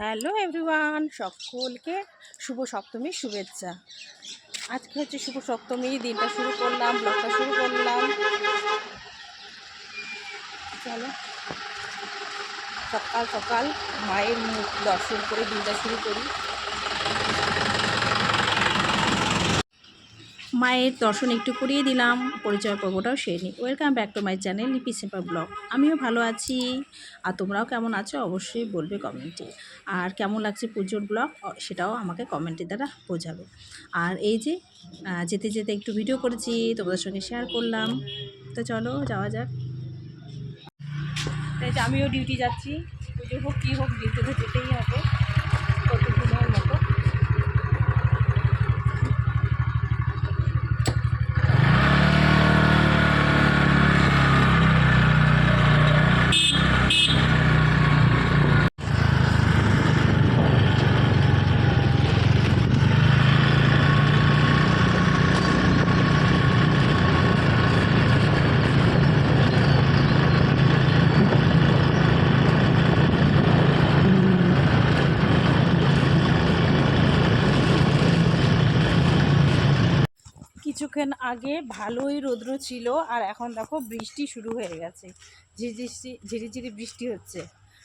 Hello everyone, সকলকে শুভ সপ্তমীর শুভেচ্ছা। আজকে হচ্ছে শুভ সপ্তমী, দিনটা শুরু করলাম, ব্লগটা শুরু করলাম। চলো সকাল সকাল মায়ের মুখ দর্শন করে দিনটা শুরু করি। মায়ের দর্শন একটু করিয়ে দিলাম, পরিচয় পর্বটাও সেরে নিই। Welcome back to my channel লিপি সিম্পল ব্লগ। আমিও ভালো আছি, আর তোমরাও কেমন আছো অবশ্যই বলবে কমেন্টে। আর কেমন লাগছে পুজোর ব্লগ সেটাও আমাকে কমেন্টের দ্বারা বোঝাবে। আর এই যে যেতে যেতে একটু ভিডিও করেছি, তোমাদের সঙ্গে শেয়ার করলাম। তো চলো যাওয়া যাক। তাই যে আমিও ডিউটি যাচ্ছি, পুজো হোক কী হোক ডিউটিতে যেতেই হবে প্রতিদিনের মতো। কিছুক্ষণ আগে ভালোই রৌদ্র ছিল, আর এখন দেখো বৃষ্টি শুরু হয়ে গেছে। ঝিরিঝিরি বৃষ্টি হচ্ছে,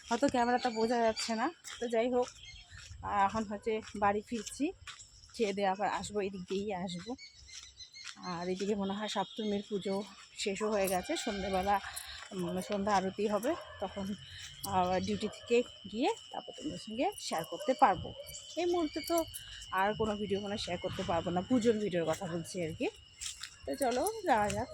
হয়তো ক্যামেরাটা বোঝা যাচ্ছে না। তো যাই হোক, এখন হচ্ছে বাড়ি ফিরছি, খেয়ে দিয়ে আবার আসবো, এদিক দিয়েই আসবো। আর এদিকে মনে হয় সপ্তমীর পুজো শেষও হয়ে গেছে। সন্ধ্যেবেলা সন্ধ্যা আরতি হবে, তখন ডিউটি থেকে গিয়ে তারপর তোমাদের সঙ্গে শেয়ার করতে পারবো। এই মুহূর্তে তো আর কোনো ভিডিও শেয়ার করতে পারবো না, পুজোর ভিডিওর কথা বলছি আর কি। তো চলো যাওয়া যাক।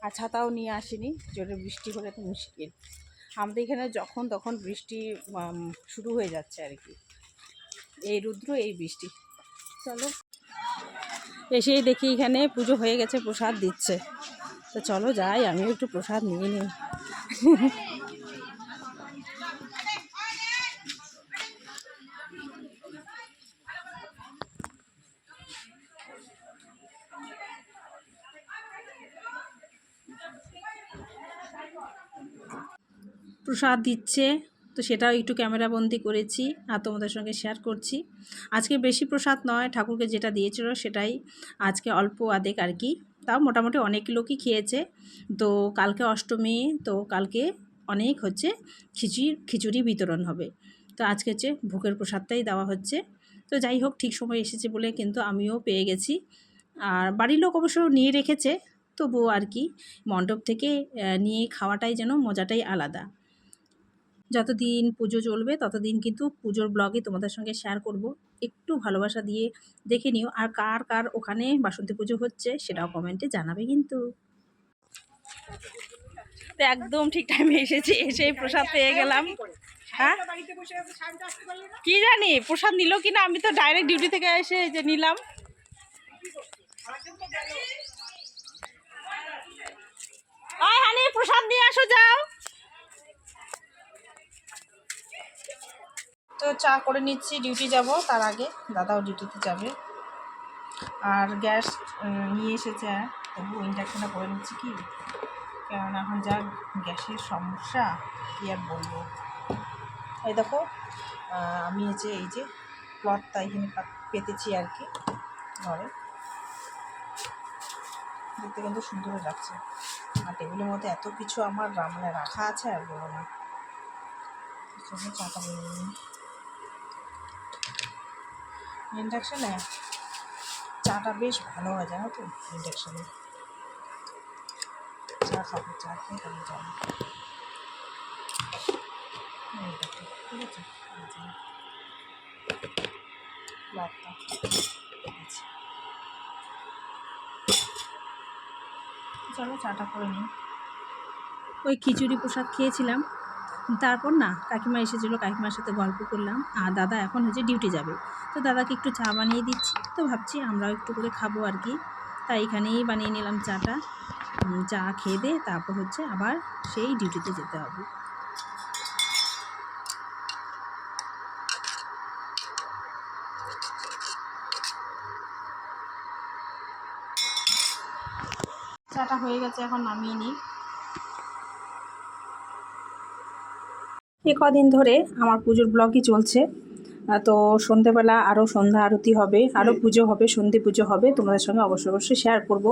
আর ছাতাও নিয়ে আসিনি, জোরে বৃষ্টি হলে তো মুশকিল। আমাদের এখানে যখন তখন বৃষ্টি শুরু হয়ে যাচ্ছে আর কি, এই রুদ্র এই বৃষ্টি। চলো এসেই দেখি এখানে পুজো হয়ে গেছে, প্রসাদ দিচ্ছে। তো চলো যাই, আমিও একটু প্রসাদ নিয়ে নিই। প্রসাদ দিচ্ছে, তো সেটাও একটু ক্যামেরাবন্দি করেছি আর তোমাদের সঙ্গে শেয়ার করছি। আজকে বেশি প্রসাদ নয়, ঠাকুরকে যেটা দিয়েছিল সেটাই আজকে অল্প আধেক আর কি। তাও মোটামুটি অনেক লোকই খেয়েছে। তো কালকে অষ্টমী, তো কালকে অনেক হচ্ছে খিচুড়ি বিতরণ হবে। তো আজকে হচ্ছে ভোগের প্রসাদটাই দেওয়া হচ্ছে। তো যাই হোক, ঠিক সময় এসেছে বলে কিন্তু আমিও পেয়ে গেছি। আর বাড়ির লোক অবশ্য নিয়ে রেখেছে, তবুও আর কি মণ্ডপ থেকে নিয়ে খাওয়াটাই যেন মজাটাই আলাদা। যতদিন পুজো চলবে ততদিন কিন্তু পুজোর ব্লগে তোমাদের সঙ্গে শেয়ার করব। একটু ভালোবাসা দিয়ে দেখে নিও, আর কার কার ওখানে বাসন্তী পুজো হচ্ছে সেটাও কমেন্টে জানাবে কিন্তু। তো একদম ঠিক টাইমে এসেছি, এসে প্রসাদ পেয়ে গেলাম। হ্যাঁ কি জানি প্রসাদ নিল কিনা, আমি তো ডাইরেক্ট ডিউটি থেকে এসে যে নিলাম। হানি প্রসাদ নিয়ে আসো, যাও। তো চা করে নিচ্ছি, ডিউটি যাব তার আগে, দাদাও ডিউটিতে যাবে। আর গ্যাস নিয়ে এসেছে, তবু ইন্ডাকশানটা করে নিচ্ছি কি, কারণ এখন যা গ্যাসের সমস্যা কী আর বলবো। এই দেখো, আমি এই যে ক্লথটা এখানে পেতেছি আর কি ঘরে, দেখতে কিন্তু সুন্দর লাগছে। আর টেবিলের মধ্যে এত কিছু আমার রাখা আছে আর বলো না। চাটা বলে নিই, ইন্ডাকশানে চাটা বেশ ভালো হয় জানো তো। ইন্ডাকশানে চা খাবো, চা খেয়ে তাহলে যাবো। ঠিক আছে, চলো চাটা করে নিই। ওই খিচুড়ি প্রসাদ খেয়েছিলাম, তারপর না কাকিমা এসেছিলো, কাকিমার সাথে গল্প করলাম। আর দাদা এখন হচ্ছে ডিউটি যাবে, তো দাদাকে একটু চা বানিয়ে দিচ্ছি। তো ভাবছি আমরাও একটু করে খাবো আর কি, তাই এখানেই বানিয়ে নিলাম চাটা। চা খেয়ে দিয়ে তারপর হচ্ছে আবার সেই ডিউটিতে যেতে হবে। চাটা হয়ে গেছে, এখন নামিয়ে নিই। এ কদিন ধরে আমার পুজোর ব্লগই চলছে। তো সন্ধেবেলা আরও সন্ধ্যা আরতি হবে, আরও পুজো হবে, সন্ধে পুজো হবে, তোমাদের সঙ্গে অবশ্যই শেয়ার করব।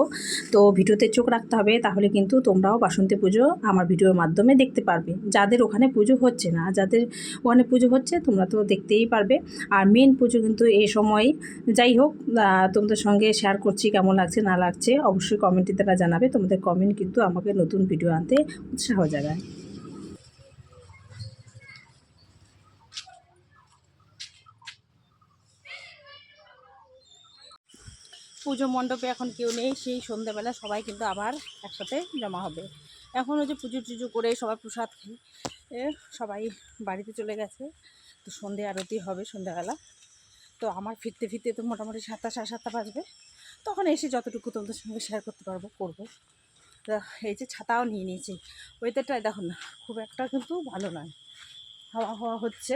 তো ভিডিওতে চোখ রাখতে হবে, তাহলে কিন্তু তোমরাও বাসন্তী পুজো আমার ভিডিওর মাধ্যমে দেখতে পারবে। যাদের ওখানে পুজো হচ্ছে না, যাদের ওখানে পুজো হচ্ছে তোমরা তো দেখতেই পারবে। আর মেন পুজো কিন্তু এই সময়। যাই হোক, তোমাদের সঙ্গে শেয়ার করছি, কেমন লাগছে না লাগছে অবশ্যই কমেন্টে তারা জানাবে। তোমাদের কমেন্ট কিন্তু আমাকে নতুন ভিডিও আনতে উৎসাহ জাগায়। পুজো মণ্ডপে এখন কেউ নেই, সেই সন্ধ্যাবেলা সবাই কিন্তু আবার একসাথে জমা হবে। এখন ওই যে পুজো টুজো করে সবাই প্রসাদ খেয়ে সবাই বাড়িতে চলে গেছে। তো সন্ধে আরতি হবে সন্ধ্যাবেলা। তো আমার ফিরতে ফিরতে তো মোটামুটি 7টা সাড়ে 7টা বাজবে। তখন এসে যতটুকু তোমাদের সঙ্গে শেয়ার করতে পারবো করবো। তো এই যে ছাতাও নিয়ে নিয়েছি। ওয়েদারটাই দেখো না, খুব একটা কিন্তু ভালো নয়, হাওয়া হাওয়া হচ্ছে।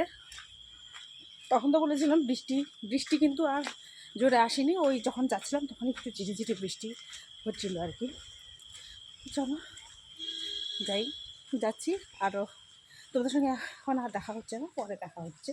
তখন তো বলেছিলাম বৃষ্টি, বৃষ্টি কিন্তু আর জোরে আসেনি। ওই যখন যাচ্ছিলাম তখন একটু ঝিরিঝিরি বৃষ্টি হচ্ছিলো আর কি। চলো যাচ্ছি। আরও তোমাদের সঙ্গে এখন আর দেখা হচ্ছে না, পরে দেখা হচ্ছে।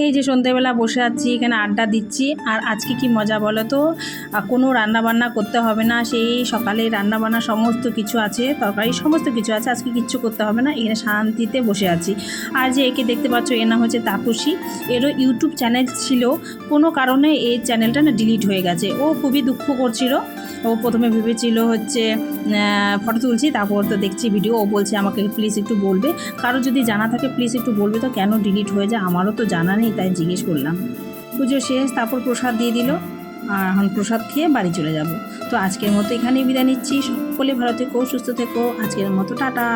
এই যে সন্ধ্যেবেলা বসে আছি, এখানে আড্ডা দিচ্ছি। আর আজকে কি মজা বলো তো, কোনো রান্নাবান্না করতে হবে না। সেই সকালে রান্নাবান্না সমস্ত কিছু আছে, তরকারি সমস্ত কিছু আছে, আজকে কিচ্ছু করতে হবে না। এখানে শান্তিতে বসে আছি। আর যে একে দেখতে পাচ্ছ, এর নাম হচ্ছে তাপসী। এরও ইউটিউব চ্যানেল ছিল, কোনো কারণে এই চ্যানেলটা না ডিলিট হয়ে গেছে। ও খুবই দুঃখ করছিল। ও প্রথমে ভেবেছিল হচ্ছে ফটো তুলছি, তারপর তো দেখছি ভিডিও। ও বলছে আমাকে প্লিজ একটু বলবে, কারো যদি জানা থাকে প্লিজ একটু বলবে তো কেন ডিলিট হয়ে যায়, আমারও তো জানা নেই, তাই জিজ্ঞেস করলাম। পুজো শেষ, তারপর প্রসাদ দিয়ে দিল, আর এখন প্রসাদ খেয়ে বাড়ি চলে যাব। তো আজকের মতো এখানেই বিদায় নিচ্ছি। সকলে ভালো থেকো, সুস্থ থেকো। আজকের মতো টাটা।